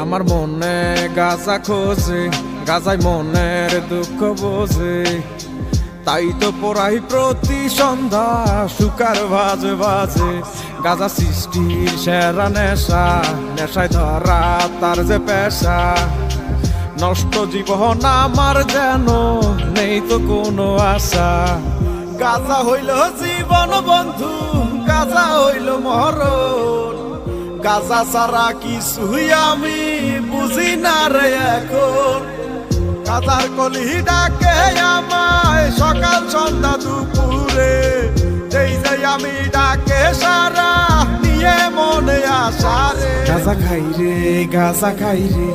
আমার মনে গাজা খোঁজে, গাজায় মনের দুঃখ বোঝে, তাই তো পড়াই প্রতি সন্ধ্যা সুকার বাজে বাজে। গাজা সৃষ্টির সেরা নেশা, নেশায় ধরা তার যে পেশা। নষ্ট জীবন আমার যেন নেই তো কোনো আশা। গাজা হইল জীবন বন্ধু, গাজা হইল মরণ, গাজা ছাড়া কিছুই আমি বুঝি না রে এখন। গাজার কলি ডাকে আমায় সকাল সন্ধ্যা দুপুরে, যেই যাই আমি ডাকে সারা নিয়ে মনে আশা রে। গাজা খাই রে, গাজা খাই রে,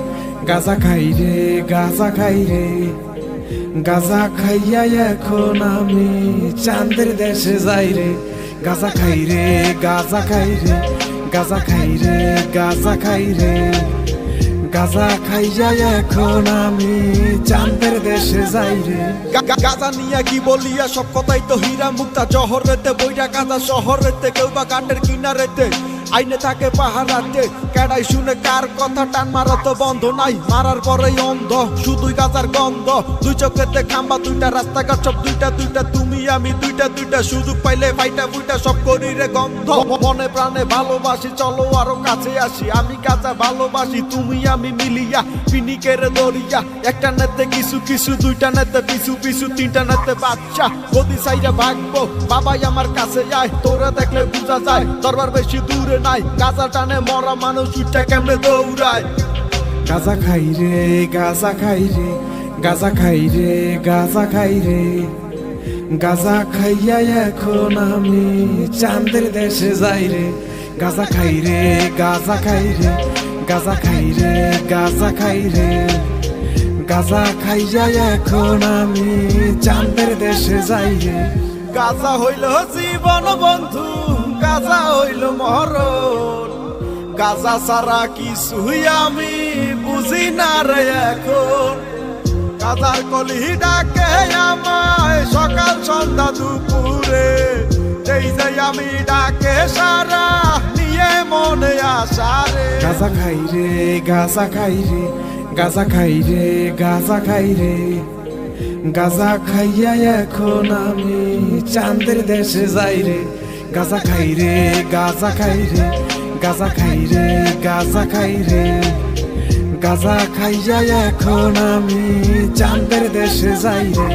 গাজা খাই রে, গাজা খাই রে। গাজা খাইয়া এখন আমি চাঁদের দেশে যাই রে। গাজা খাই রে, গাজা খাই রে, গাজা খাই রে, গাজা খাই রে। গাজা খাইয়া এখন আমি চাঁদের দেশে যাই রে। গাজা নিয়ে কি বলিয়া সব কথাই তো হীরা মুক্তা জহরেতে বইরা। গাজা শহরেতে কেউ বা কাঠের কিনারেতে আইনে থাকে পাহারাতে। কেডাই শুনে কার কথা, টান মারা তো বন্ধ নাই, মারার পরেই অন্ধ শুধুই গাজার গন্ধ। দুই চোখেতে খাম্বা দুইটা, রাস্তাঘাট সব দুইটা দুইটা, তুমি আমি দুইটা দুইটা। সুযোগ পাইলে ফাইটা ফুইটা সব করি রে গন্ধ। মনে প্রাণে ভালোবাসি, চলো আরো কাছে আসি। আমি গাজা ভালোবাসি, তুমি আমি মিলিয়া পিনিকের দরিয়া। একটা নেতে কিছু কিছু, দুইটা নেতে পিছু পিছু, তিনটা নেতে বাচ্চা। গদি সাইরা ভাগবো, বাবাই আমার কাছে যায়, তোরা দেখলে বোঝা যায় দরবার বেশি দূরে নাই। গাজা টানে মরা মানুষ উঠে কেমনে দৌড়ায়। গাজা খাই রে, গাজা খাই রে, গাজা খাই রে, গাজা খাই রে। গাজা খাইয়া এখন আমি চাঁদের দেশে যাই রে। গাজা খাই রে, গাজা খাই রে, গাজা খাই রে, গাজা খাই রে। গাজা খাইয়া এখন আমি চাঁদের দেশে যাই রে। গাজা হইল জীবন বন্ধু, গাজা হইল মরণ, গাজা ছাড়া কিছুই আমি বুঝি না রে এখন। গাজার কলি ডাকে আমায় সকাল সন্ধ্যা দুপুরে, যেই যাই আমি ডাকে সারা নিয়ে মনে আশা রে। গাজা খাই রে, গাজা খাই রে, গাজা খাই রে, গাজা খাই রে। গাজা খাইয়া এখন আমি চাঁদের দেশে যাই রে। গাজা খাই রে, গাজা খাই রে, গাজা খাই রে, গাজা খাই রে। গাজা খাইয়া এখন আমি চাঁদের দেশে যাই রে।